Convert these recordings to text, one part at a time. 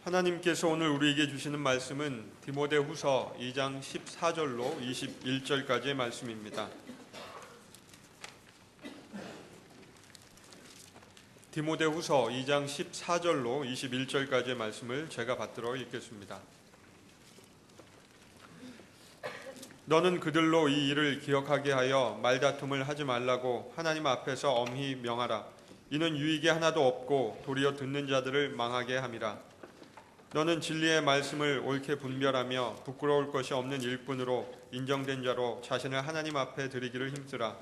하나님께서 오늘 우리에게 주시는 말씀은 디모데후서 2장 14절로 21절까지의 말씀입니다. 디모데후서 2장 14절로 21절까지의 말씀을 제가 받들어 읽겠습니다. 너는 그들로 이 일을 기억하게 하여 말다툼을 하지 말라고 하나님 앞에서 엄히 명하라. 이는 유익이 하나도 없고 도리어 듣는 자들을 망하게 함이라. 너는 진리의 말씀을 옳게 분별하며 부끄러울 것이 없는 일꾼으로 인정된 자로 자신을 하나님 앞에 드리기를 힘쓰라.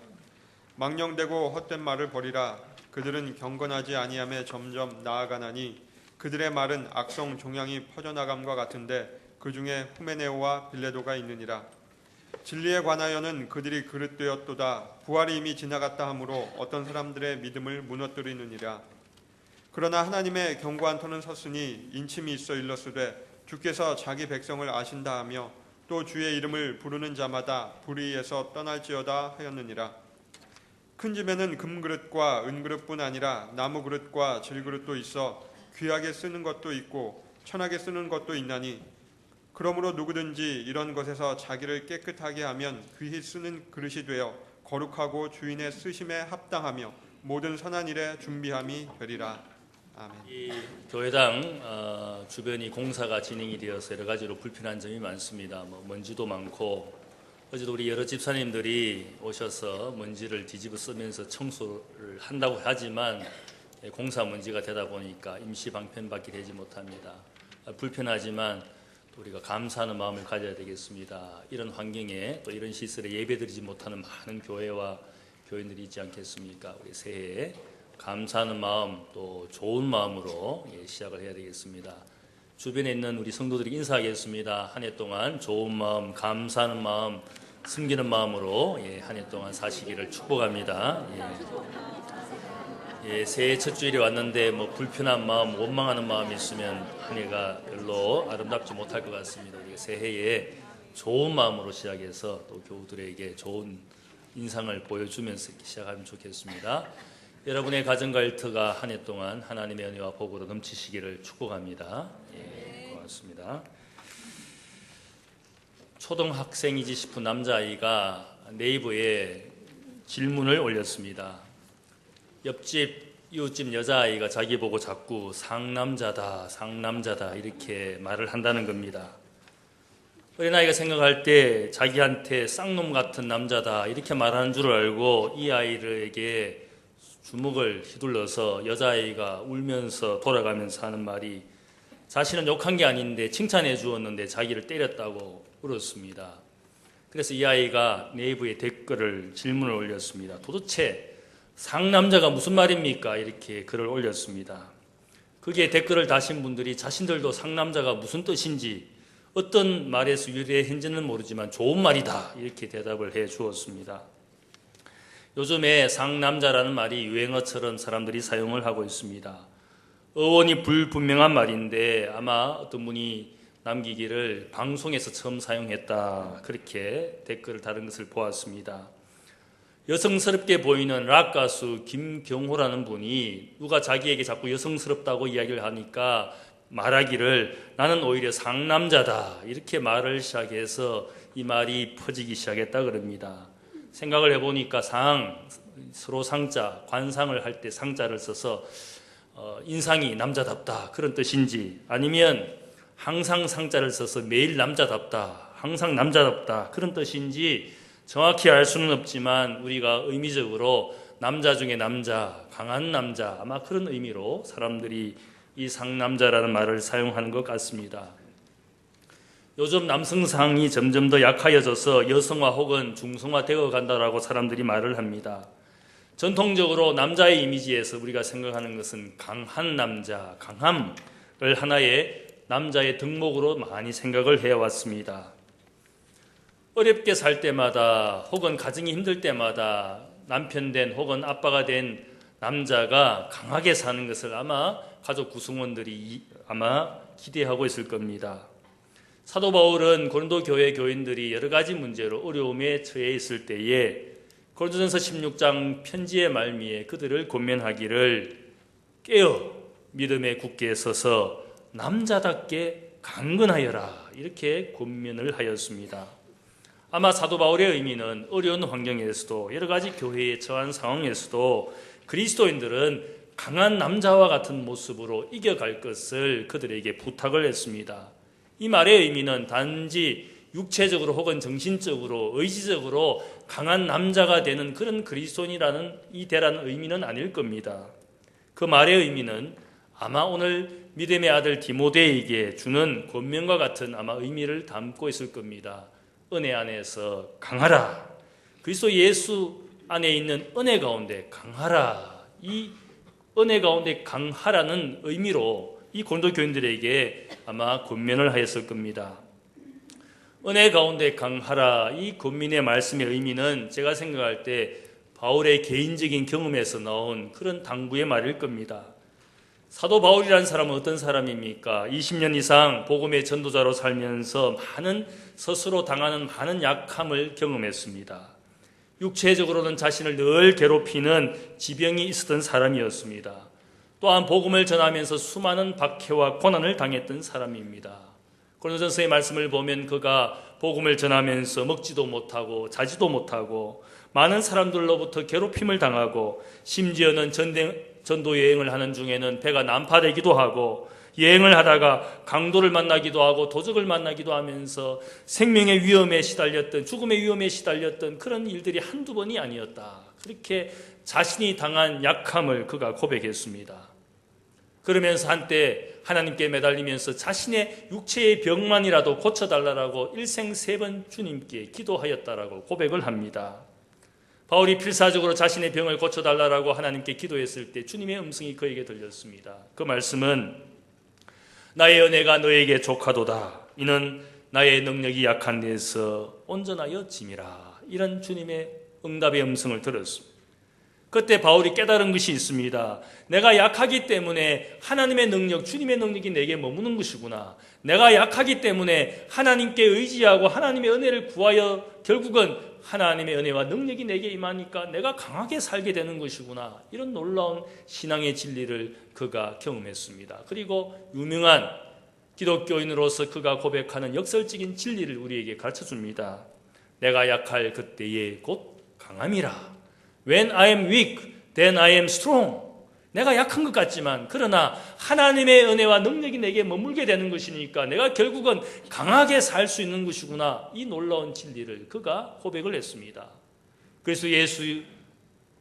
망령되고 헛된 말을 버리라. 그들은 경건하지 아니함에 점점 나아가나니 그들의 말은 악성 종양이 퍼져나감과 같은데 그 중에 후메네오와 빌레도가 있느니라. 진리에 관하여는 그들이 그릇되었도다. 부활이 이미 지나갔다 하므로 어떤 사람들의 믿음을 무너뜨리느니라. 그러나 하나님의 견고한 터는 섰으니 인침이 있어 일렀으되 주께서 자기 백성을 아신다 하며 또 주의 이름을 부르는 자마다 불의에서 떠날지어다 하였느니라. 큰 집에는 금그릇과 은그릇뿐 아니라 나무그릇과 질그릇도 있어 귀하게 쓰는 것도 있고 천하게 쓰는 것도 있나니 그러므로 누구든지 이런 것에서 자기를 깨끗하게 하면 귀히 쓰는 그릇이 되어 거룩하고 주인의 쓰심에 합당하며 모든 선한 일에 준비함이 되리라. 아멘. 이 교회당 주변이 공사가 진행이 되어서 여러 가지로 불편한 점이 많습니다. 먼지도 많고 어제도 우리 여러 집사님들이 오셔서 먼지를 뒤집어 쓰면서 청소를 한다고 하지만 공사 먼지가 되다 보니까 임시 방편밖에 되지 못합니다. 불편하지만 또 우리가 감사하는 마음을 가져야 되겠습니다. 이런 환경에 또 이런 시설에 예배드리지 못하는 많은 교회와 교인들이 있지 않겠습니까? 우리 새해에 감사하는 마음 또 좋은 마음으로 시작을 해야 되겠습니다. 주변에 있는 우리 성도들에게 인사하겠습니다. 한 해 동안 좋은 마음, 감사하는 마음, 숨기는 마음으로 한 해 동안 사시기를 축복합니다. 새해 첫 주일이 왔는데 불편한 마음, 원망하는 마음이 있으면 한 해가 별로 아름답지 못할 것 같습니다. 우리가 새해에 좋은 마음으로 시작해서 또 교우들에게 좋은 인상을 보여주면서 시작하면 좋겠습니다. 여러분의 가정과 일터가 한 해 동안 하나님의 은혜와 복으로 넘치시기를 축복합니다. 고맙습니다. 초등학생이지 싶은 남자아이가 네이버에 질문을 올렸습니다. 옆집 이웃집 여자아이가 자기 보고 자꾸 상남자다 상남자다 이렇게 말을 한다는 겁니다. 어린아이가 생각할 때 자기한테 쌍놈 같은 남자다 이렇게 말하는 줄 알고 이 아이에게 주먹을 휘둘러서 여자아이가 울면서 돌아가면서 하는 말이 자신은 욕한 게 아닌데 칭찬해 주었는데 자기를 때렸다고 울었습니다. 그래서 이 아이가 네이버에 질문을 올렸습니다. 도대체 상남자가 무슨 말입니까? 이렇게 글을 올렸습니다. 거기에 댓글을 다신 분들이 자신들도 상남자가 무슨 뜻인지 어떤 말에서 유래했는지는 모르지만 좋은 말이다 이렇게 대답을 해 주었습니다. 요즘에 상남자라는 말이 유행어처럼 사람들이 사용을 하고 있습니다. 어원이 불분명한 말인데 아마 어떤 분이 남기기를 방송에서 처음 사용했다 그렇게 댓글을 다른 것을 보았습니다. 여성스럽게 보이는 락 가수 김경호라는 분이 누가 자기에게 자꾸 여성스럽다고 이야기를 하니까 말하기를 나는 오히려 상남자다 이렇게 말을 시작해서 이 말이 퍼지기 시작했다 그럽니다. 생각을 해보니까 서로 상자, 관상을 할 때 상자를 써서 인상이 남자답다 그런 뜻인지 아니면 항상 상자를 써서 매일 남자답다, 항상 남자답다 그런 뜻인지 정확히 알 수는 없지만 우리가 의미적으로 남자 중에 남자, 강한 남자 아마 그런 의미로 사람들이 이 상남자라는 말을 사용하는 것 같습니다. 요즘 남성상이 점점 더 약하여져서 여성화 혹은 중성화 되어 간다라고 사람들이 말을 합니다. 전통적으로 남자의 이미지에서 우리가 생각하는 것은 강한 남자, 강함을 하나의 남자의 덕목으로 많이 생각을 해왔습니다. 어렵게 살 때마다 혹은 가정이 힘들 때마다 남편 된 혹은 아빠가 된 남자가 강하게 사는 것을 아마 가족 구성원들이 아마 기대하고 있을 겁니다. 사도 바울은 고린도 교회 교인들이 여러 가지 문제로 어려움에 처해 있을 때에 고린도전서 16장 편지의 말미에 그들을 권면하기를 깨어 믿음에 굳게 서서 남자답게 강건하여라 이렇게 권면을 하였습니다. 아마 사도 바울의 의미는 어려운 환경에서도 여러 가지 교회에 처한 상황에서도 그리스도인들은 강한 남자와 같은 모습으로 이겨갈 것을 그들에게 부탁을 했습니다. 이 말의 의미는 단지 육체적으로 혹은 정신적으로 의지적으로 강한 남자가 되는 그런 그리스도인이라는 이 대라는 의미는 아닐 겁니다. 그 말의 의미는 아마 오늘 믿음의 아들 디모데에게 주는 권면과 같은 아마 의미를 담고 있을 겁니다. 은혜 안에서 강하라. 그리스도 예수 안에 있는 은혜 가운데 강하라. 이 은혜 가운데 강하라는 의미로 이 고린도 교인들에게 아마 권면을 하였을 겁니다. 은혜 가운데 강하라. 이 권면의 말씀의 의미는 제가 생각할 때 바울의 개인적인 경험에서 나온 그런 당부의 말일 겁니다. 사도 바울이라는 사람은 어떤 사람입니까? 20년 이상 복음의 전도자로 살면서 많은 스스로 당하는 많은 약함을 경험했습니다. 육체적으로는 자신을 늘 괴롭히는 지병이 있었던 사람이었습니다. 또한 복음을 전하면서 수많은 박해와 고난을 당했던 사람입니다. 고린도전서의 말씀을 보면 그가 복음을 전하면서 먹지도 못하고 자지도 못하고 많은 사람들로부터 괴롭힘을 당하고 심지어는 전도 여행을 하는 중에는 배가 난파되기도 하고 여행을 하다가 강도를 만나기도 하고 도적을 만나기도 하면서 생명의 위험에 시달렸던 죽음의 위험에 시달렸던 그런 일들이 한두 번이 아니었다. 그렇게 자신이 당한 약함을 그가 고백했습니다. 그러면서 한때 하나님께 매달리면서 자신의 육체의 병만이라도 고쳐달라고 일생 3번 주님께 기도하였다라고 고백을 합니다. 바울이 필사적으로 자신의 병을 고쳐달라고 하나님께 기도했을 때 주님의 음성이 그에게 들렸습니다. 그 말씀은 나의 은혜가 너에게 족하도다. 이는 나의 능력이 약한 데서 온전하여 짐이라. 이런 주님의 응답의 음성을 들었습니다. 그때 바울이 깨달은 것이 있습니다. 내가 약하기 때문에 하나님의 능력, 주님의 능력이 내게 머무는 것이구나. 내가 약하기 때문에 하나님께 의지하고 하나님의 은혜를 구하여 결국은 하나님의 은혜와 능력이 내게 임하니까 내가 강하게 살게 되는 것이구나. 이런 놀라운 신앙의 진리를 그가 경험했습니다. 그리고 유명한 기독교인으로서 그가 고백하는 역설적인 진리를 우리에게 가르쳐줍니다. 내가 약할 그때에 곧 강함이라. When I am weak, then I am strong. 내가 약한 것 같지만 그러나 하나님의 은혜와 능력이 내게 머물게 되는 것이니까 내가 결국은 강하게 살 수 있는 것이구나. 이 놀라운 진리를 그가 고백을 했습니다. 그래서 예수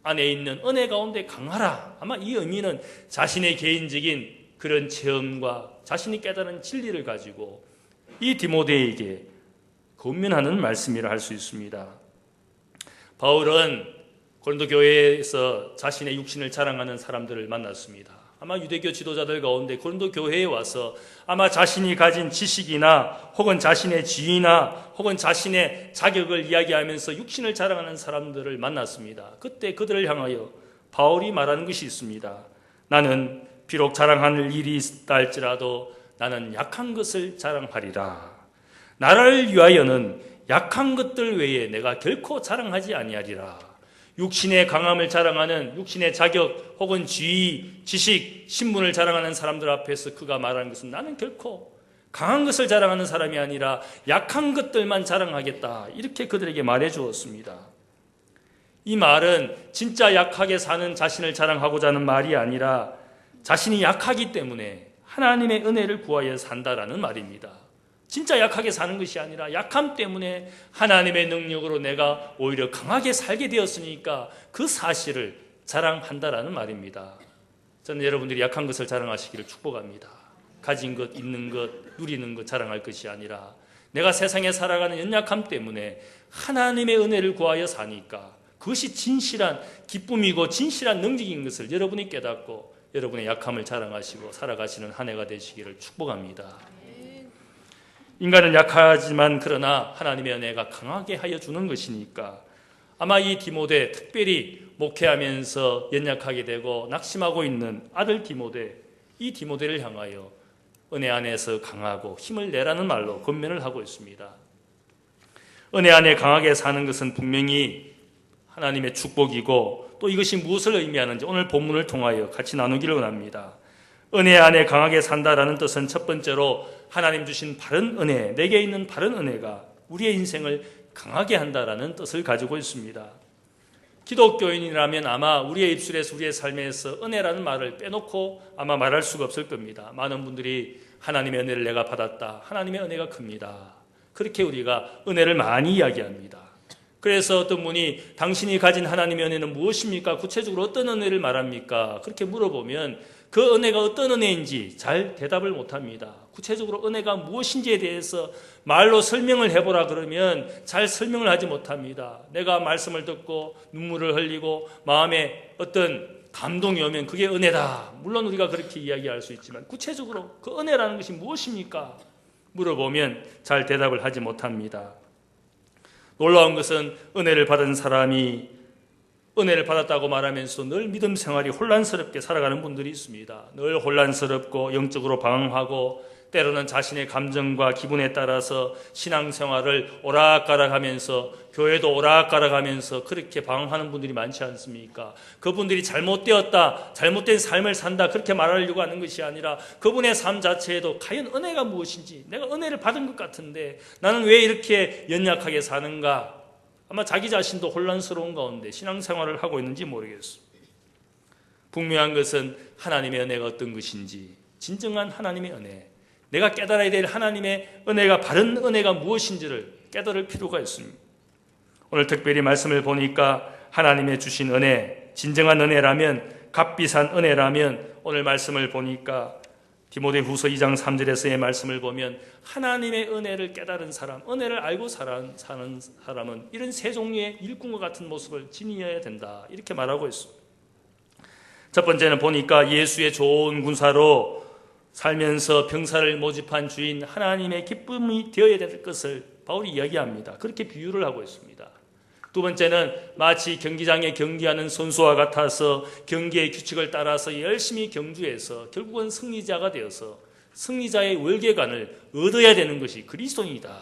안에 있는 은혜 가운데 강하라. 아마 이 의미는 자신의 개인적인 그런 체험과 자신이 깨달은 진리를 가지고 이 디모데에게 권면하는 말씀이라 할 수 있습니다. 바울은 고린도 교회에서 자신의 육신을 자랑하는 사람들을 만났습니다. 아마 유대교 지도자들 가운데 고린도 교회에 와서 아마 자신이 가진 지식이나 혹은 자신의 지위나 혹은 자신의 자격을 이야기하면서 육신을 자랑하는 사람들을 만났습니다. 그때 그들을 향하여 바울이 말하는 것이 있습니다. 나는 비록 자랑할 일이 있다 할지라도 나는 약한 것을 자랑하리라. 나를 위하여는 약한 것들 외에 내가 결코 자랑하지 아니하리라. 육신의 강함을 자랑하는 육신의 자격 혹은 지위, 지식, 신분을 자랑하는 사람들 앞에서 그가 말하는 것은 나는 결코 강한 것을 자랑하는 사람이 아니라 약한 것들만 자랑하겠다. 이렇게 그들에게 말해 주었습니다. 이 말은 진짜 약하게 사는 자신을 자랑하고자 하는 말이 아니라 자신이 약하기 때문에 하나님의 은혜를 구하여 산다라는 말입니다. 진짜 약하게 사는 것이 아니라 약함 때문에 하나님의 능력으로 내가 오히려 강하게 살게 되었으니까 그 사실을 자랑한다라는 말입니다. 저는 여러분들이 약한 것을 자랑하시기를 축복합니다. 가진 것, 있는 것, 누리는 것 자랑할 것이 아니라 내가 세상에 살아가는 연약함 때문에 하나님의 은혜를 구하여 사니까 그것이 진실한 기쁨이고 진실한 능력인 것을 여러분이 깨닫고 여러분의 약함을 자랑하시고 살아가시는 한 해가 되시기를 축복합니다. 인간은 약하지만 그러나 하나님의 은혜가 강하게 하여 주는 것이니까 아마 이 디모데, 특별히 목회하면서 연약하게 되고 낙심하고 있는 아들 디모데, 이 디모데를 향하여 은혜 안에서 강하고 힘을 내라는 말로 권면을 하고 있습니다. 은혜 안에 강하게 사는 것은 분명히 하나님의 축복이고 또 이것이 무엇을 의미하는지 오늘 본문을 통하여 같이 나누기를 원합니다. 은혜 안에 강하게 산다라는 뜻은 첫 번째로 하나님 주신 바른 은혜, 내게 있는 바른 은혜가 우리의 인생을 강하게 한다라는 뜻을 가지고 있습니다. 기독교인이라면 아마 우리의 입술에서 우리의 삶에서 은혜라는 말을 빼놓고 아마 말할 수가 없을 겁니다. 많은 분들이 하나님의 은혜를 내가 받았다. 하나님의 은혜가 큽니다. 그렇게 우리가 은혜를 많이 이야기합니다. 그래서 어떤 분이 당신이 가진 하나님의 은혜는 무엇입니까? 구체적으로 어떤 은혜를 말합니까? 그렇게 물어보면 그 은혜가 어떤 은혜인지 잘 대답을 못합니다. 구체적으로 은혜가 무엇인지에 대해서 말로 설명을 해보라 그러면 잘 설명을 하지 못합니다. 내가 말씀을 듣고 눈물을 흘리고 마음에 어떤 감동이 오면 그게 은혜다. 물론 우리가 그렇게 이야기할 수 있지만 구체적으로 그 은혜라는 것이 무엇입니까? 물어보면 잘 대답을 하지 못합니다. 놀라운 것은 은혜를 받은 사람이 은혜를 받았다고 말하면서 늘 믿음 생활이 혼란스럽게 살아가는 분들이 있습니다. 늘 혼란스럽고 영적으로 방황하고 때로는 자신의 감정과 기분에 따라서 신앙생활을 오락가락하면서 교회도 오락가락하면서 그렇게 방황하는 분들이 많지 않습니까? 그분들이 잘못되었다, 잘못된 삶을 산다 그렇게 말하려고 하는 것이 아니라 그분의 삶 자체에도 과연 은혜가 무엇인지, 내가 은혜를 받은 것 같은데 나는 왜 이렇게 연약하게 사는가? 아마 자기 자신도 혼란스러운 가운데 신앙생활을 하고 있는지 모르겠어요. 분명한 것은 하나님의 은혜가 어떤 것인지, 진정한 하나님의 은혜, 내가 깨달아야 될 하나님의 은혜가, 바른 은혜가 무엇인지를 깨달을 필요가 있습니다. 오늘 특별히 말씀을 보니까 하나님의 주신 은혜, 진정한 은혜라면, 값비싼 은혜라면 오늘 말씀을 보니까 디모데후서 2장 3절에서의 말씀을 보면 하나님의 은혜를 깨달은 사람, 은혜를 알고 사는 사람은 이런 세 종류의 일꾼과 같은 모습을 지니어야 된다 이렇게 말하고 있습니다. 첫 번째는 보니까 예수의 좋은 군사로 살면서 병사를 모집한 주인 하나님의 기쁨이 되어야 될 것을 바울이 이야기합니다. 그렇게 비유를 하고 있습니다. 두 번째는 마치 경기장에 경기하는 선수와 같아서 경기의 규칙을 따라서 열심히 경주해서 결국은 승리자가 되어서 승리자의 월계관을 얻어야 되는 것이 그리스도인이다.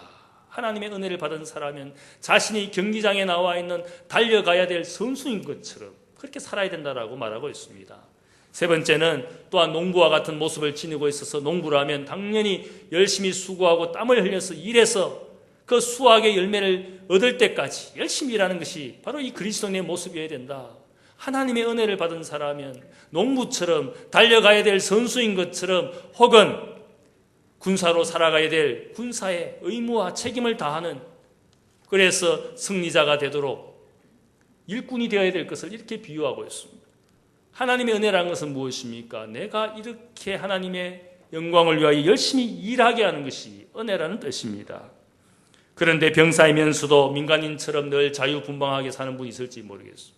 하나님의 은혜를 받은 사람은 자신이 경기장에 나와 있는 달려가야 될 선수인 것처럼 그렇게 살아야 된다라고 말하고 있습니다. 세 번째는 또한 농부와 같은 모습을 지니고 있어서 농부를 하면 당연히 열심히 수고하고 땀을 흘려서 일해서 그 수확의 열매를 얻을 때까지 열심히 일하는 것이 바로 이 그리스도인의 모습이어야 된다. 하나님의 은혜를 받은 사람은 농부처럼 달려가야 될 선수인 것처럼 혹은 군사로 살아가야 될 군사의 의무와 책임을 다하는, 그래서 승리자가 되도록 일꾼이 되어야 될 것을 이렇게 비유하고 있습니다. 하나님의 은혜라는 것은 무엇입니까? 내가 이렇게 하나님의 영광을 위하여 열심히 일하게 하는 것이 은혜라는 뜻입니다. 그런데 병사이면서도 민간인처럼 늘 자유분방하게 사는 분이 있을지 모르겠어요.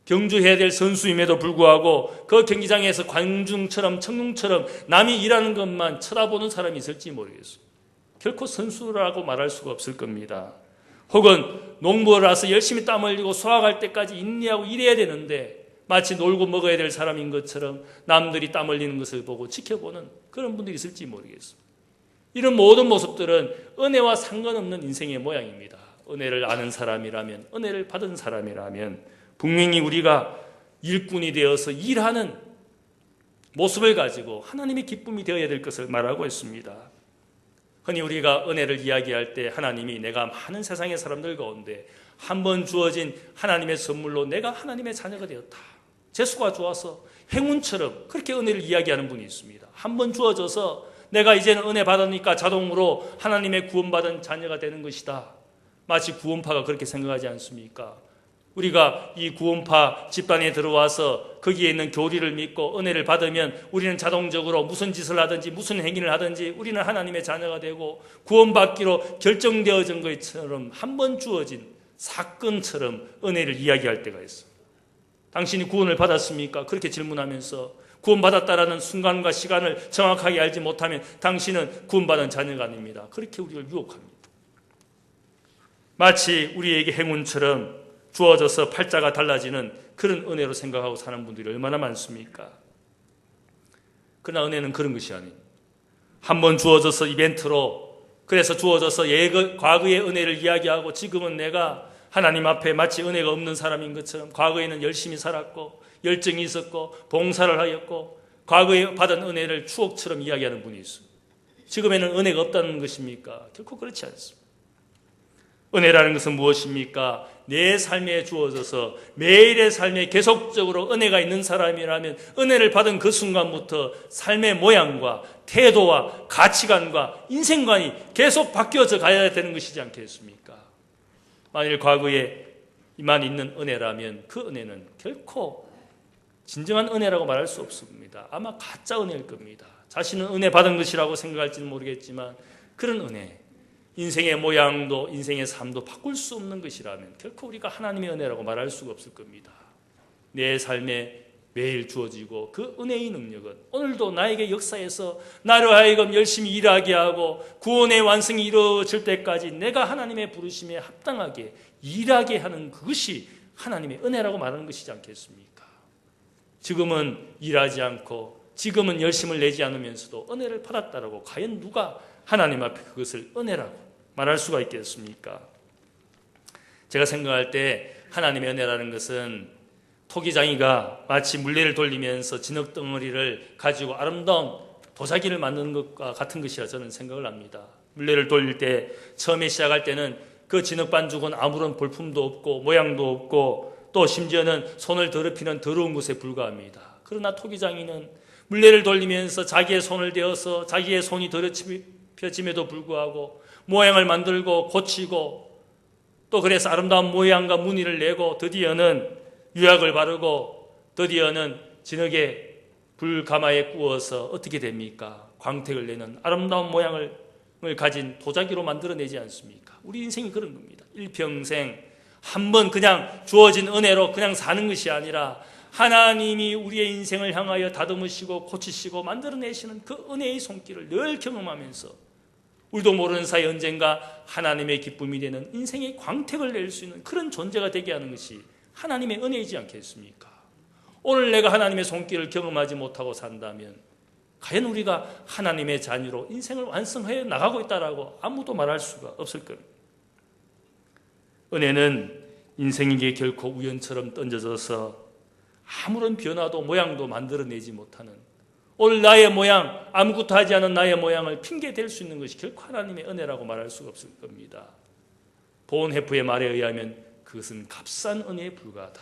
경주해야 될 선수임에도 불구하고 그 경기장에서 관중처럼 청중처럼 남이 일하는 것만 쳐다보는 사람이 있을지 모르겠어요. 결코 선수라고 말할 수가 없을 겁니다. 혹은 농부라서 열심히 땀 흘리고 수확할 때까지 인내하고 일해야 되는데 마치 놀고 먹어야 될 사람인 것처럼 남들이 땀 흘리는 것을 보고 지켜보는 그런 분들이 있을지 모르겠어요. 이런 모든 모습들은 은혜와 상관없는 인생의 모양입니다. 은혜를 아는 사람이라면, 은혜를 받은 사람이라면 분명히 우리가 일꾼이 되어서 일하는 모습을 가지고 하나님의 기쁨이 되어야 될 것을 말하고 있습니다. 흔히 우리가 은혜를 이야기할 때 하나님이 내가 많은 세상의 사람들 가운데 한 번 주어진 하나님의 선물로 내가 하나님의 자녀가 되었다. 재수가 좋아서 행운처럼 그렇게 은혜를 이야기하는 분이 있습니다. 한 번 주어져서 내가 이제는 은혜 받으니까 자동으로 하나님의 구원받은 자녀가 되는 것이다. 마치 구원파가 그렇게 생각하지 않습니까? 우리가 이 구원파 집단에 들어와서 거기에 있는 교리를 믿고 은혜를 받으면 우리는 자동적으로 무슨 짓을 하든지 무슨 행위를 하든지 우리는 하나님의 자녀가 되고 구원받기로 결정되어진 것처럼 한 번 주어진 사건처럼 은혜를 이야기할 때가 있어요. 당신이 구원을 받았습니까? 그렇게 질문하면서 구원받았다라는 순간과 시간을 정확하게 알지 못하면 당신은 구원받은 자녀가 아닙니다. 그렇게 우리를 유혹합니다. 마치 우리에게 행운처럼 주어져서 팔자가 달라지는 그런 은혜로 생각하고 사는 분들이 얼마나 많습니까? 그러나 은혜는 그런 것이 아닙니다. 한 번 주어져서 이벤트로, 그래서 주어져서 과거의 은혜를 이야기하고 지금은 내가 하나님 앞에 마치 은혜가 없는 사람인 것처럼 과거에는 열심히 살았고 열정이 있었고 봉사를 하였고 과거에 받은 은혜를 추억처럼 이야기하는 분이 있습니다. 지금에는 은혜가 없다는 것입니까? 결코 그렇지 않습니다. 은혜라는 것은 무엇입니까? 내 삶에 주어져서 매일의 삶에 계속적으로 은혜가 있는 사람이라면 은혜를 받은 그 순간부터 삶의 모양과 태도와 가치관과 인생관이 계속 바뀌어져 가야 되는 것이지 않겠습니까? 만일 과거에만 있는 은혜라면 그 은혜는 결코 진정한 은혜라고 말할 수 없습니다. 아마 가짜 은혜일 겁니다. 자신은 은혜 받은 것이라고 생각할지는 모르겠지만 그런 은혜, 인생의 모양도 인생의 삶도 바꿀 수 없는 것이라면 결코 우리가 하나님의 은혜라고 말할 수가 없을 겁니다. 내 삶에 매일 주어지고 그 은혜의 능력은 오늘도 나에게 역사에서 나로 하여금 열심히 일하게 하고 구원의 완성이 이루어질 때까지 내가 하나님의 부르심에 합당하게 일하게 하는 그것이 하나님의 은혜라고 말하는 것이지 않겠습니까? 지금은 일하지 않고 지금은 열심을 내지 않으면서도 은혜를 받았다라고 과연 누가 하나님 앞에 그것을 은혜라고 말할 수가 있겠습니까? 제가 생각할 때 하나님의 은혜라는 것은 토기장이가 마치 물레를 돌리면서 진흙덩어리를 가지고 아름다운 도자기를 만드는 것과 같은 것이라 저는 생각을 합니다. 물레를 돌릴 때 처음에 시작할 때는 그 진흙 반죽은 아무런 볼품도 없고 모양도 없고 또 심지어는 손을 더럽히는 더러운 것에 불과합니다. 그러나 토기장이는 물레를 돌리면서 자기의 손을 대어서 자기의 손이 더럽혀짐에도 불구하고 모양을 만들고 고치고 또 그래서 아름다운 모양과 무늬를 내고 드디어는 유약을 바르고 드디어는 진흙에 불가마에 구워서 어떻게 됩니까? 광택을 내는 아름다운 모양을 가진 도자기로 만들어내지 않습니까? 우리 인생이 그런 겁니다. 일평생 한번 그냥 주어진 은혜로 그냥 사는 것이 아니라 하나님이 우리의 인생을 향하여 다듬으시고 고치시고 만들어내시는 그 은혜의 손길을 늘 경험하면서 우리도 모르는 사이 언젠가 하나님의 기쁨이 되는 인생의 광택을 낼 수 있는 그런 존재가 되게 하는 것이 하나님의 은혜이지 않겠습니까? 오늘 내가 하나님의 손길을 경험하지 못하고 산다면 과연 우리가 하나님의 자녀로 인생을 완성해 나가고 있다라고 아무도 말할 수가 없을 겁니다. 은혜는 인생에게 결코 우연처럼 던져져서 아무런 변화도 모양도 만들어내지 못하는 오늘 나의 모양, 아무것도 하지 않은 나의 모양을 핑계 댈 수 있는 것이 결코 하나님의 은혜라고 말할 수가 없을 겁니다. 보온헤프의 말에 의하면 그것은 값싼 은혜에 불과하다.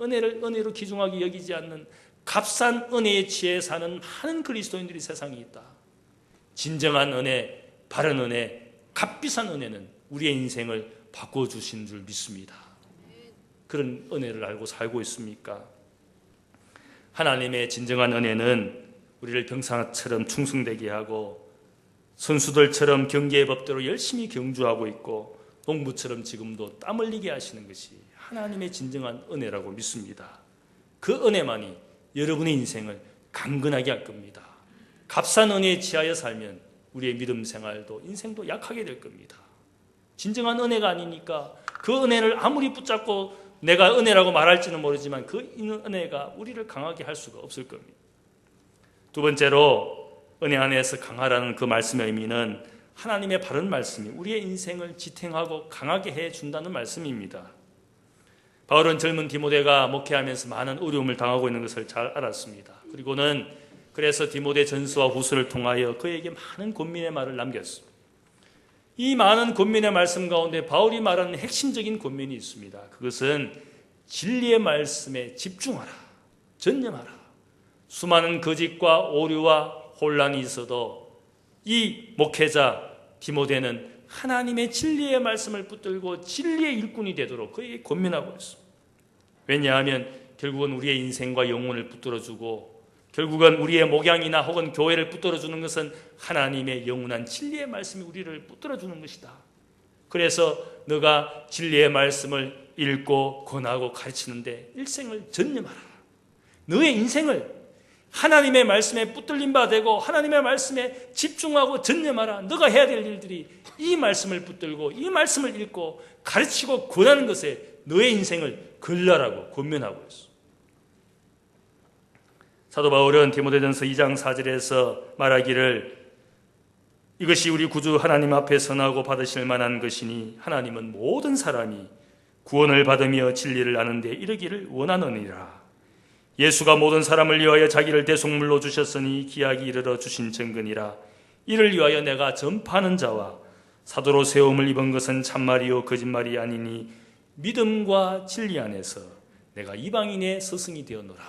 은혜를 은혜로 귀중하게 여기지 않는 값싼 은혜에 취해 사는 많은 그리스도인들이 세상에 있다. 진정한 은혜, 바른 은혜, 값비싼 은혜는 우리의 인생을 바꿔주신 줄 믿습니다. 그런 은혜를 알고 살고 있습니까? 하나님의 진정한 은혜는 우리를 병사처럼 충성되게 하고 선수들처럼 경기의 법대로 열심히 경주하고 있고 농부처럼 지금도 땀 흘리게 하시는 것이 하나님의 진정한 은혜라고 믿습니다. 그 은혜만이 여러분의 인생을 강건하게 할 겁니다. 값싼 은혜에 취하여 살면 우리의 믿음 생활도 인생도 약하게 될 겁니다. 진정한 은혜가 아니니까 그 은혜를 아무리 붙잡고 내가 은혜라고 말할지는 모르지만 그 은혜가 우리를 강하게 할 수가 없을 겁니다. 두 번째로 은혜 안에서 강하라는 그 말씀의 의미는 하나님의 바른 말씀이 우리의 인생을 지탱하고 강하게 해준다는 말씀입니다. 바울은 젊은 디모데가 목회하면서 많은 어려움을 당하고 있는 것을 잘 알았습니다. 그리고는 그래서 디모데 전서와 후서를 통하여 그에게 많은 권면의 말을 남겼습니다. 이 많은 권면의 말씀 가운데 바울이 말하는 핵심적인 권면이 있습니다. 그것은 진리의 말씀에 집중하라, 전념하라. 수많은 거짓과 오류와 혼란이 있어도 이 목회자 디모데는 하나님의 진리의 말씀을 붙들고 진리의 일꾼이 되도록 그에게 권면하고 있습니다. 왜냐하면 결국은 우리의 인생과 영혼을 붙들어주고 결국은 우리의 목양이나 혹은 교회를 붙들어주는 것은 하나님의 영원한 진리의 말씀이 우리를 붙들어주는 것이다. 그래서 너가 진리의 말씀을 읽고 권하고 가르치는데 일생을 전념하라. 너의 인생을 하나님의 말씀에 붙들린 바 되고 하나님의 말씀에 집중하고 전념하라. 너가 해야 될 일들이 이 말씀을 붙들고 이 말씀을 읽고 가르치고 권하는 것에 너의 인생을 걸라라고 권면하고 있어. 사도 바울은 디모데전서 2장 4절에서 말하기를 이것이 우리 구주 하나님 앞에 선하고 받으실 만한 것이니 하나님은 모든 사람이 구원을 받으며 진리를 아는 데 이르기를 원하느니라. 예수가 모든 사람을 위하여 자기를 대속물로 주셨으니 기약이 이르러 주신 증거니라. 이를 위하여 내가 전파하는 자와 사도로 세움을 입은 것은 참말이요 거짓말이 아니니 믿음과 진리 안에서 내가 이방인의 스승이 되었노라.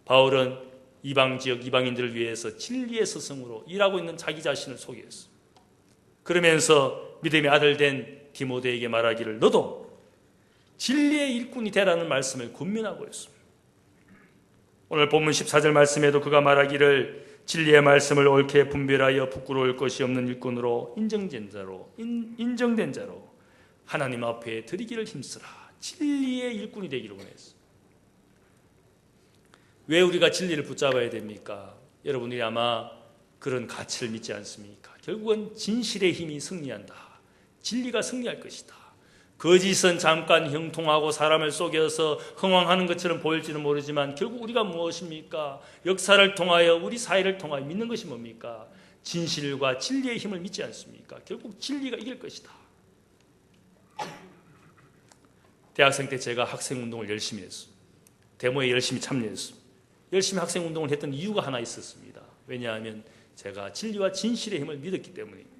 바울은 이방 지역 이방인들을 위해서 진리의 스승으로 일하고 있는 자기 자신을 소개했어. 그러면서 믿음의 아들 된 디모데에게 말하기를 너도 진리의 일꾼이 되라는 말씀을 권면하고 있습니다. 오늘 본문 14절 말씀에도 그가 말하기를 진리의 말씀을 옳게 분별하여 부끄러울 것이 없는 일꾼으로 인정된 자로 하나님 앞에 드리기를 힘쓰라. 진리의 일꾼이 되기를 원했어. 왜 우리가 진리를 붙잡아야 됩니까? 여러분들이 아마 그런 가치를 믿지 않습니까? 결국은 진실의 힘이 승리한다. 진리가 승리할 것이다. 거짓은 잠깐 형통하고 사람을 속여서 흥황하는 것처럼 보일지는 모르지만 결국 우리가 무엇입니까? 역사를 통하여 우리 사회를 통하여 믿는 것이 뭡니까? 진실과 진리의 힘을 믿지 않습니까? 결국 진리가 이길 것이다. 대학생 때 제가 학생운동을 열심히 했어요. 데모에 열심히 참여했어요. 열심히 학생운동을 했던 이유가 하나 있었습니다. 왜냐하면 제가 진리와 진실의 힘을 믿었기 때문입니다.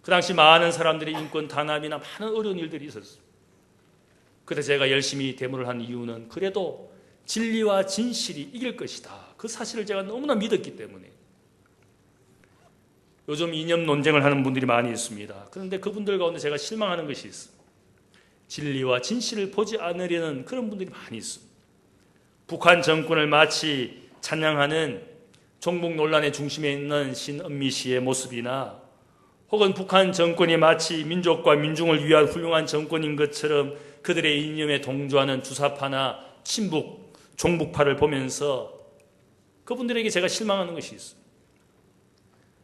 그 당시 많은 사람들이 인권 탄압이나 많은 어려운 일들이 있었어요. 그래서 제가 열심히 데모를 한 이유는 그래도 진리와 진실이 이길 것이다. 그 사실을 제가 너무나 믿었기 때문에. 요즘 이념 논쟁을 하는 분들이 많이 있습니다. 그런데 그분들 가운데 제가 실망하는 것이 있어요. 진리와 진실을 보지 않으려는 그런 분들이 많이 있어요. 북한 정권을 마치 찬양하는 종북 논란의 중심에 있는 신은미 씨의 모습이나 혹은 북한 정권이 마치 민족과 민중을 위한 훌륭한 정권인 것처럼 그들의 이념에 동조하는 주사파나 친북, 종북파를 보면서 그분들에게 제가 실망하는 것이 있어요.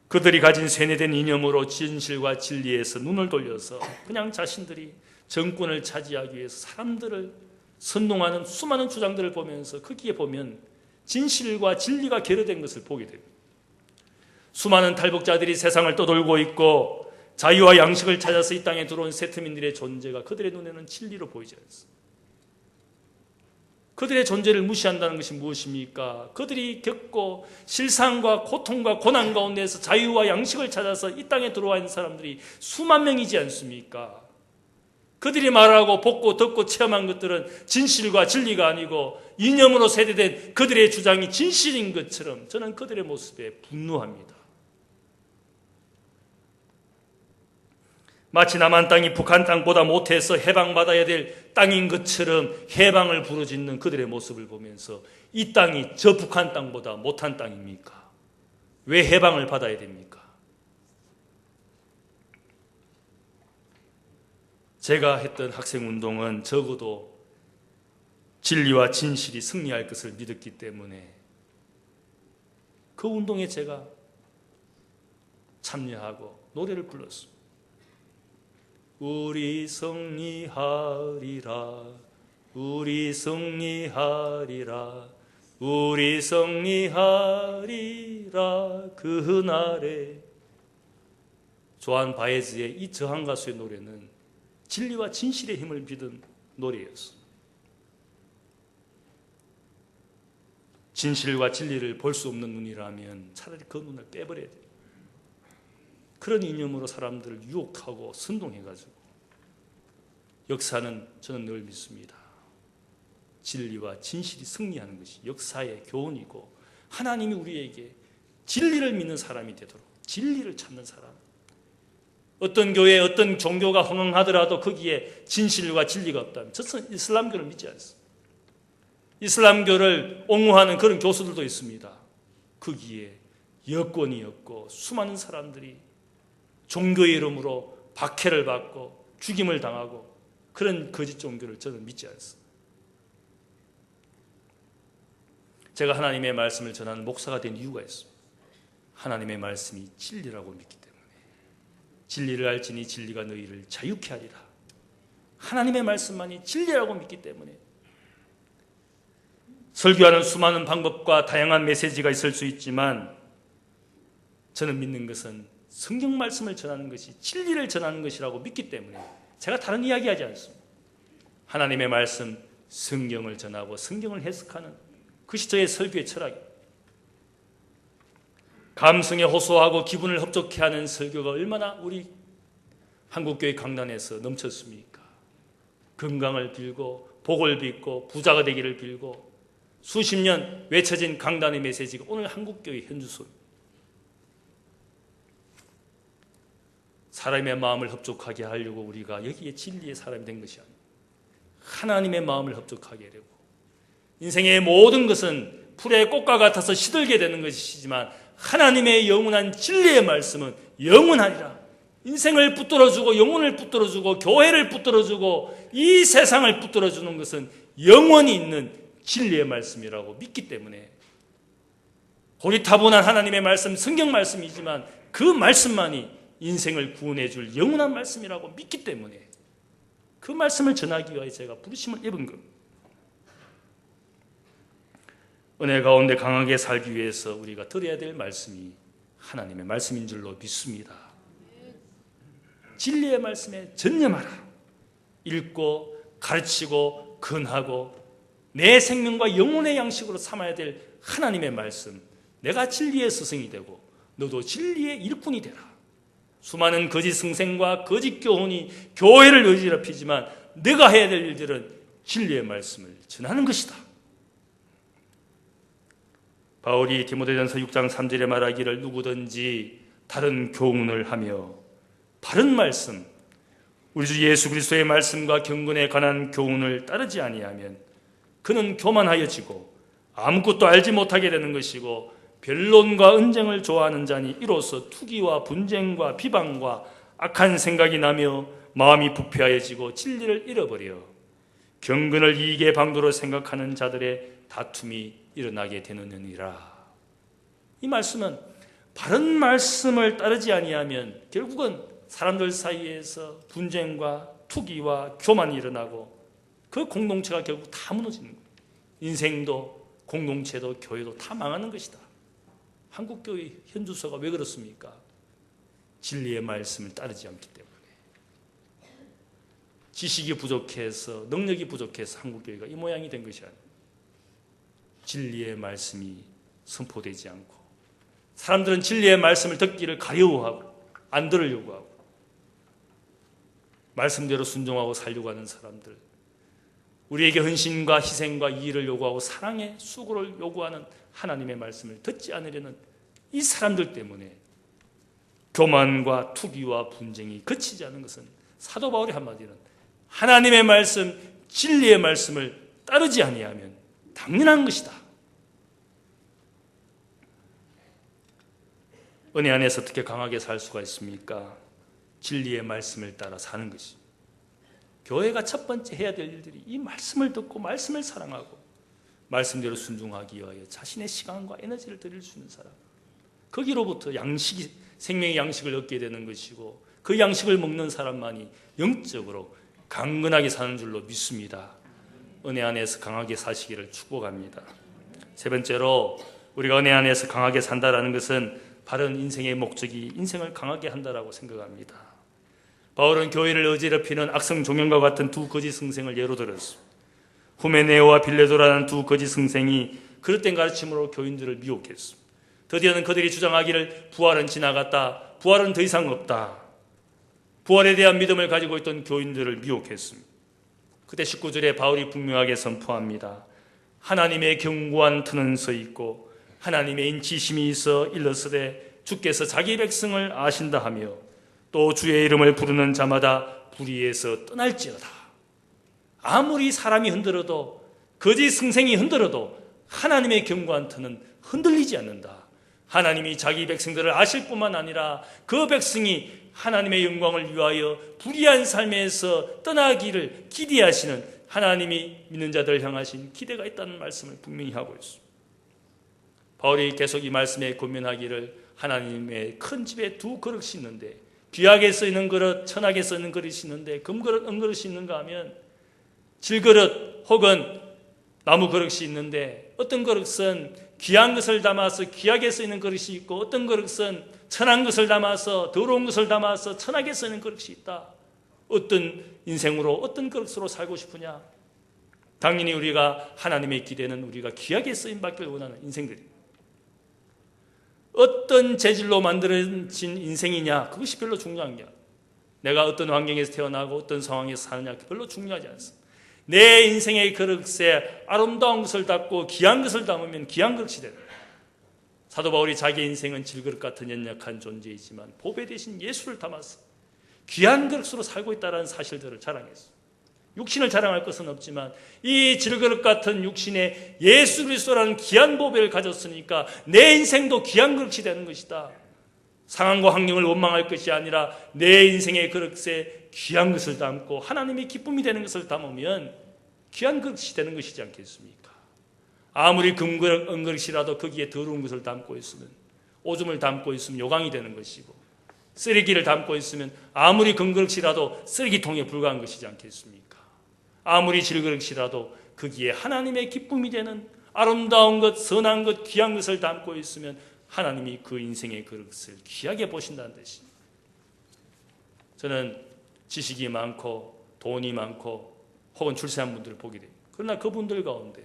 그들이 가진 세뇌된 이념으로 진실과 진리에서 눈을 돌려서 그냥 자신들이 정권을 차지하기 위해서 사람들을 선동하는 수많은 주장들을 보면서 거기에 보면 진실과 진리가 결여된 것을 보게 됩니다. 수많은 탈북자들이 세상을 떠돌고 있고 자유와 양식을 찾아서 이 땅에 들어온 세트민들의 존재가 그들의 눈에는 진리로 보이지 않습니다. 그들의 존재를 무시한다는 것이 무엇입니까? 그들이 겪고 실상과 고통과 고난 가운데서 자유와 양식을 찾아서 이 땅에 들어와 있는 사람들이 수만 명이지 않습니까? 그들이 말하고 보고 듣고 체험한 것들은 진실과 진리가 아니고 이념으로 세대된 그들의 주장이 진실인 것처럼 저는 그들의 모습에 분노합니다. 마치 남한 땅이 북한 땅보다 못해서 해방받아야 될 땅인 것처럼 해방을 부르짖는 그들의 모습을 보면서 이 땅이 저 북한 땅보다 못한 땅입니까? 왜 해방을 받아야 됩니까? 제가 했던 학생운동은 적어도 진리와 진실이 승리할 것을 믿었기 때문에 그 운동에 제가 참여하고 노래를 불렀습니다. 우리 승리하리라, 우리 승리하리라, 우리 승리하리라 그날에. 조한 바에즈의 이 저한 가수의 노래는 진리와 진실의 힘을 믿은 노래였어. 진실과 진리를 볼 수 없는 눈이라면 차라리 그 눈을 빼버려야 돼요. 그런 이념으로 사람들을 유혹하고 선동해가지고 역사는 저는 늘 믿습니다. 진리와 진실이 승리하는 것이 역사의 교훈이고 하나님이 우리에게 진리를 믿는 사람이 되도록 진리를 찾는 사람. 어떤 교회, 어떤 종교가 흥흥하더라도 거기에 진실과 진리가 없다면 저는 이슬람교를 믿지 않습니다. 이슬람교를 옹호하는 그런 교수들도 있습니다. 거기에 여권이 없고 수많은 사람들이 종교의 이름으로 박해를 받고 죽임을 당하고 그런 거짓 종교를 저는 믿지 않습니다. 제가 하나님의 말씀을 전하는 목사가 된 이유가 있습니다. 하나님의 말씀이 진리라고 믿기 때문에. 진리를 알지니 진리가 너희를 자유케 하리라. 하나님의 말씀만이 진리라고 믿기 때문에. 설교하는 수많은 방법과 다양한 메시지가 있을 수 있지만 저는 믿는 것은 성경 말씀을 전하는 것이 진리를 전하는 것이라고 믿기 때문에 제가 다른 이야기하지 않습니다. 하나님의 말씀 성경을 전하고 성경을 해석하는 그것이 저의 설교의 철학입니다. 감성에 호소하고 기분을 흡족해 하는 설교가 얼마나 우리 한국교회 강단에서 넘쳤습니까? 건강을 빌고 복을 빚고 부자가 되기를 빌고 수십 년 외쳐진 강단의 메시지가 오늘 한국교회 현주소입니다. 사람의 마음을 흡족하게 하려고 우리가 여기에 진리의 사람이 된 것이 아닙니다. 하나님의 마음을 흡족하게 하려고. 인생의 모든 것은 풀의 꽃과 같아서 시들게 되는 것이지만 하나님의 영원한 진리의 말씀은 영원하리라. 인생을 붙들어주고 영혼을 붙들어주고 교회를 붙들어주고 이 세상을 붙들어주는 것은 영원히 있는 진리의 말씀이라고 믿기 때문에 고리타분한 하나님의 말씀, 성경 말씀이지만 그 말씀만이 인생을 구원해 줄 영원한 말씀이라고 믿기 때문에 그 말씀을 전하기 위하여 제가 부르심을 입은 겁니다. 은혜 가운데 강하게 살기 위해서 우리가 들어야 될 말씀이 하나님의 말씀인 줄로 믿습니다. 진리의 말씀에 전념하라. 읽고 가르치고 근하고 내 생명과 영혼의 양식으로 삼아야 될 하나님의 말씀. 내가 진리의 스승이 되고 너도 진리의 일꾼이 되라. 수많은 거짓 승생과 거짓 교훈이 교회를 어지럽히지만 내가 해야 될 일들은 진리의 말씀을 전하는 것이다. 바울이 디모데전서 6장 3절에 말하기를 누구든지 다른 교훈을 하며 바른 말씀, 우리 주 예수 그리스도의 말씀과 경건에 관한 교훈을 따르지 아니하면 그는 교만하여지고 아무것도 알지 못하게 되는 것이고 변론과 언쟁을 좋아하는 자니 이로써 투기와 분쟁과 비방과 악한 생각이 나며 마음이 부패하여지고 진리를 잃어버려 경건을 이익의 방도로 생각하는 자들의 다툼이 일어나게 되느니라. 이 말씀은 바른 말씀을 따르지 아니하면 결국은 사람들 사이에서 분쟁과 투기와 교만이 일어나고 그 공동체가 결국 다 무너지는 거예요. 인생도 공동체도 교회도 다 망하는 것이다. 한국교회 현주소가 왜 그렇습니까? 진리의 말씀을 따르지 않기 때문에. 지식이 부족해서 능력이 부족해서 한국교회가 이 모양이 된 것이 아닙니다. 진리의 말씀이 선포되지 않고 사람들은 진리의 말씀을 듣기를 가려워하고 안 들으려고 하고 말씀대로 순종하고 살려고 하는 사람들, 우리에게 헌신과 희생과 이의를 요구하고 사랑의 수고를 요구하는 하나님의 말씀을 듣지 않으려는 이 사람들 때문에 교만과 투기와 분쟁이 그치지 않은 것은 사도 바울의 한마디는 하나님의 말씀, 진리의 말씀을 따르지 아니하면 당연한 것이다. 은혜 안에서 어떻게 강하게 살 수가 있습니까? 진리의 말씀을 따라 사는 것이. 교회가 첫 번째 해야 될 일들이 이 말씀을 듣고 말씀을 사랑하고 말씀대로 순종하기 위하여 자신의 시간과 에너지를 드릴 수 있는 사람, 거기로부터 양식이, 생명의 양식을 얻게 되는 것이고 그 양식을 먹는 사람만이 영적으로 강건하게 사는 줄로 믿습니다. 은혜 안에서 강하게 사시기를 축복합니다. 세 번째로 우리가 은혜 안에서 강하게 산다라는 것은 바른 인생의 목적이 인생을 강하게 한다라고 생각합니다. 바울은 교회를 어지럽히는 악성 종연과 같은 두 거짓 승생을 예로 들었습니다. 후메네오와 빌레도라는 두 거짓 승생이 그릇된 가르침으로 교인들을 미혹했습니다. 드디어는 그들이 주장하기를 부활은 지나갔다, 부활은 더 이상 없다. 부활에 대한 믿음을 가지고 있던 교인들을 미혹했습니다. 그때 19절에 바울이 분명하게 선포합니다. 하나님의 견고한 터는 서 있고 하나님의 인치심이 있어 일러스되 주께서 자기 백성을 아신다 하며 또 주의 이름을 부르는 자마다 불의에서 떠날지어다. 아무리 사람이 흔들어도 거짓 승생이 흔들어도 하나님의 견고한 터는 흔들리지 않는다. 하나님이 자기 백성들을 아실 뿐만 아니라 그 백성이 하나님의 영광을 위하여 불의한 삶에서 떠나기를 기대하시는 하나님이 믿는 자들을 향하신 기대가 있다는 말씀을 분명히 하고 있습니다. 바울이 계속 이 말씀에 권면하기를 하나님의 큰 집에 두 그릇이 있는데 귀하게 쓰이는 그릇, 천하게 쓰이는 그릇이 있는데 금그릇, 은그릇이 있는가 하면 질그릇 혹은 나무 그릇이 있는데 어떤 그릇은 귀한 것을 담아서 귀하게 쓰이는 그릇이 있고 어떤 그릇은 천한 것을 담아서 더러운 것을 담아서 천하게 쓰이는 그릇이 있다. 어떤 인생으로 어떤 그릇으로 살고 싶으냐? 당연히 우리가 하나님의 기대는 우리가 귀하게 쓰임받기를 원하는 인생들입니다. 어떤 재질로 만들어진 인생이냐, 그것이 별로 중요한 게 아니에요. 내가 어떤 환경에서 태어나고 어떤 상황에서 사느냐, 별로 중요하지 않습니다. 내 인생의 그릇에 아름다운 것을 담고 귀한 것을 담으면 귀한 그릇이 됩니다. 사도 바울이 자기 인생은 질그릇 같은 연약한 존재이지만 보배 대신 예수를 담아서 귀한 그릇으로 살고 있다는 사실들을 자랑했습니다. 육신을 자랑할 것은 없지만 이 질그릇 같은 육신에 예수 그리스도라는 귀한 보배를 가졌으니까 내 인생도 귀한 그릇이 되는 것이다. 상황과 환경을 원망할 것이 아니라 내 인생의 그릇에 귀한 것을 담고 하나님의 기쁨이 되는 것을 담으면 귀한 그릇이 되는 것이지 않겠습니까? 아무리 금그릇, 은그릇이라도 거기에 더러운 것을 담고 있으면, 오줌을 담고 있으면 요강이 되는 것이고, 쓰레기를 담고 있으면 아무리 금그릇이라도 쓰레기통에 불과한 것이지 않겠습니까? 아무리 질그릇이라도 거기에 하나님의 기쁨이 되는 아름다운 것, 선한 것, 귀한 것을 담고 있으면 하나님이 그 인생의 그릇을 귀하게 보신다는 뜻입니다. 저는 지식이 많고 돈이 많고 혹은 출세한 분들을 보게 됩니다. 그러나 그분들 가운데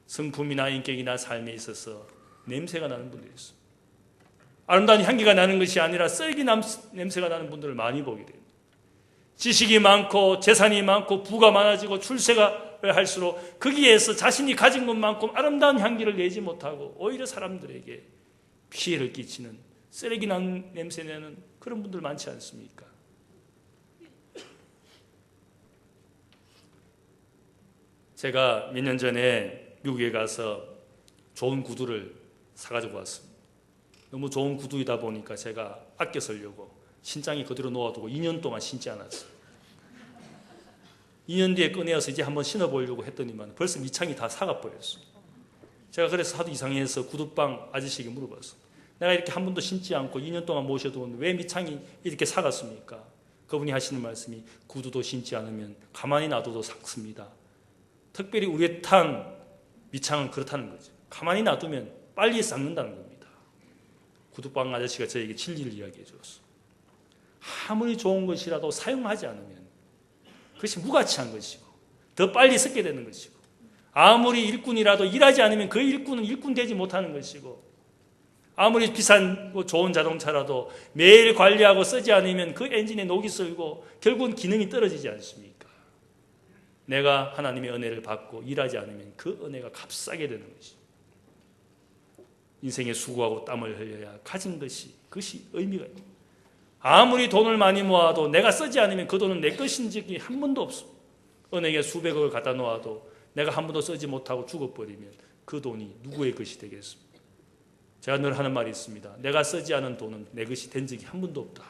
성품이나 인격이나 삶에 있어서 냄새가 나는 분들이 있습니다. 아름다운 향기가 나는 것이 아니라 쓰레기 냄새가 나는 분들을 많이 보게 됩니다. 지식이 많고 재산이 많고 부가 많아지고 출세가 할수록 거기에서 자신이 가진 것만큼 아름다운 향기를 내지 못하고 오히려 사람들에게 피해를 끼치는 쓰레기 난 냄새 내는 그런 분들 많지 않습니까? 제가 몇 년 전에 미국에 가서 좋은 구두를 사가지고 왔습니다. 너무 좋은 구두이다 보니까 제가 아껴 쓰려고 신장이 그대로 놓아두고 2년 동안 신지 않았어요. 2년 뒤에 꺼내어서 이제 한번 신어보려고 했더니만 벌써 밑창이 다 사가버렸어요. 제가 그래서 하도 이상해서 구두방 아저씨에게 물어봤어요. 내가 이렇게 한 번도 신지 않고 2년 동안 모셔두었는데 왜 밑창이 이렇게 사갔습니까? 그분이 하시는 말씀이 구두도 신지 않으면 가만히 놔둬도 삭습니다. 특별히 우레탄 밑창은 그렇다는 거죠. 가만히 놔두면 빨리 삭는다는 겁니다. 구두방 아저씨가 저에게 진리를 이야기해 주었어요. 아무리 좋은 것이라도 사용하지 않으면 그것이 무가치한 것이고 더 빨리 썩게 되는 것이고 아무리 일꾼이라도 일하지 않으면 그 일꾼은 일꾼 되지 못하는 것이고 아무리 비싼 좋은 자동차라도 매일 관리하고 쓰지 않으면 그 엔진에 녹이 슬고 결국은 기능이 떨어지지 않습니까? 내가 하나님의 은혜를 받고 일하지 않으면 그 은혜가 값싸게 되는 것이죠. 인생에 수고하고 땀을 흘려야 가진 것이 그것이 의미가 있습니다. 아무리 돈을 많이 모아도 내가 쓰지 않으면 그 돈은 내 것인 적이 한 번도 없습니다. 은행에 수백억을 갖다 놓아도 내가 한 번도 쓰지 못하고 죽어버리면 그 돈이 누구의 것이 되겠습니까? 제가 늘 하는 말이 있습니다. 내가 쓰지 않은 돈은 내 것이 된 적이 한 번도 없다.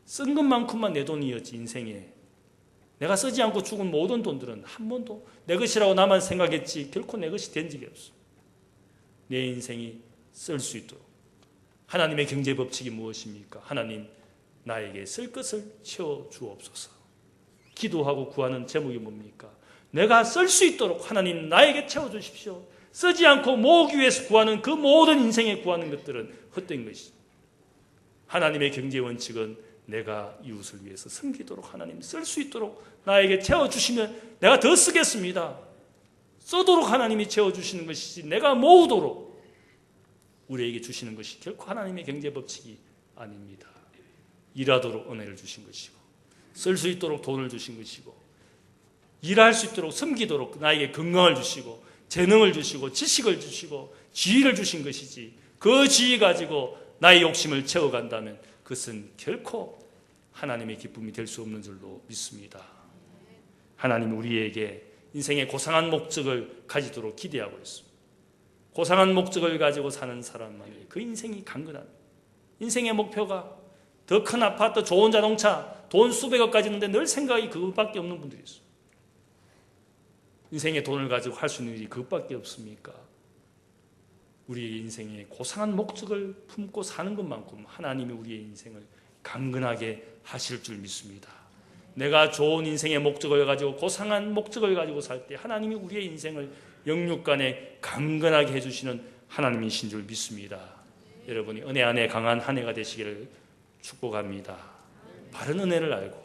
쓴 것만큼만 내 돈이었지 인생에. 내가 쓰지 않고 죽은 모든 돈들은 한 번도 내 것이라고 나만 생각했지 결코 내 것이 된 적이 없어. 내 인생이 쓸 수 있도록. 하나님의 경제 법칙이 무엇입니까? 하나님 나에게 쓸 것을 채워 주옵소서. 기도하고 구하는 제목이 뭡니까? 내가 쓸 수 있도록 하나님 나에게 채워 주십시오. 쓰지 않고 모으기 위해서 구하는 그 모든 인생에 구하는 것들은 헛된 것이죠. 하나님의 경제 원칙은 내가 이웃을 위해서 섬기도록 하나님 쓸 수 있도록 나에게 채워주시면 내가 더 쓰겠습니다. 쓰도록 하나님이 채워주시는 것이지 내가 모으도록 우리에게 주시는 것이 결코 하나님의 경제 법칙이 아닙니다. 일하도록 은혜를 주신 것이고 쓸 수 있도록 돈을 주신 것이고 일할 수 있도록 섬기도록 나에게 건강을 주시고 재능을 주시고 지식을 주시고 지위를 주신 것이지 그 지위 가지고 나의 욕심을 채워간다면 그것은 결코 하나님의 기쁨이 될 수 없는 줄로 믿습니다. 하나님은 우리에게 인생의 고상한 목적을 가지도록 기대하고 있습니다. 고상한 목적을 가지고 사는 사람만이 그 인생이 강건합니다. 인생의 목표가 더 큰 아파트, 좋은 자동차, 돈 수백억 가지는데 늘 생각이 그것밖에 없는 분들이 있어요. 인생의 돈을 가지고 할 수 있는 일이 그것밖에 없습니까? 우리의 인생에 고상한 목적을 품고 사는 것만큼 하나님이 우리의 인생을 강건하게 하실 줄 믿습니다. 내가 좋은 인생의 목적을 가지고 고상한 목적을 가지고 살 때 하나님이 우리의 인생을 영육간에 강건하게 해주시는 하나님이신 줄 믿습니다. 여러분이 은혜 안에 강한 한 해가 되시기를 축복합니다. 바른 은혜를 알고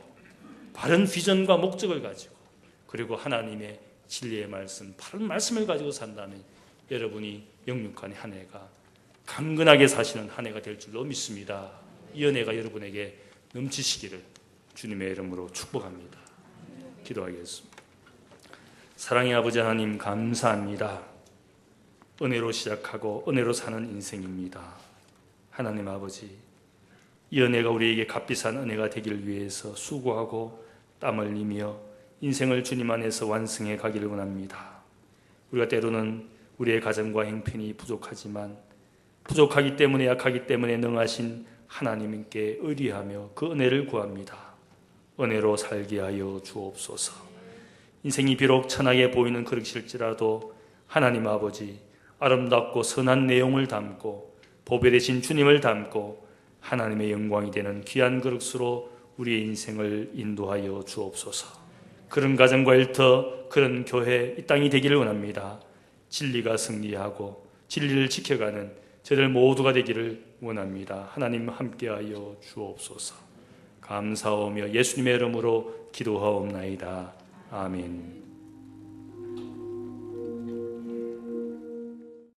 바른 비전과 목적을 가지고 그리고 하나님의 진리의 말씀, 바른 말씀을 가지고 산다면 여러분이 영육간의 한 해가 강건하게 사시는 한 해가 될 줄로 믿습니다. 이 은혜가 여러분에게 넘치시기를 주님의 이름으로 축복합니다. 기도하겠습니다. 사랑의 아버지 하나님, 감사합니다. 은혜로 시작하고 은혜로 사는 인생입니다. 하나님 아버지, 이 은혜가 우리에게 값비싼 은혜가 되기를 위해서 수고하고 땀을 흘리며 인생을 주님 안에서 완성해 가기를 원합니다. 우리가 때로는 우리의 가정과 형편이 부족하지만 부족하기 때문에, 약하기 때문에 능하신 하나님께 의리하며 그 은혜를 구합니다. 은혜로 살게 하여 주옵소서. 인생이 비록 천하게 보이는 그릇일지라도 하나님 아버지, 아름답고 선한 내용을 담고 보배 되신 주님을 담고 하나님의 영광이 되는 귀한 그릇으로 우리의 인생을 인도하여 주옵소서. 그런 가정과 일터, 그런 교회, 이 땅이 되기를 원합니다. 진리가 승리하고 진리를 지켜가는 저들 모두가 되기를 원합니다. 하나님 함께하여 주옵소서. 감사하며 예수님의 이름으로 기도하옵나이다. 아멘.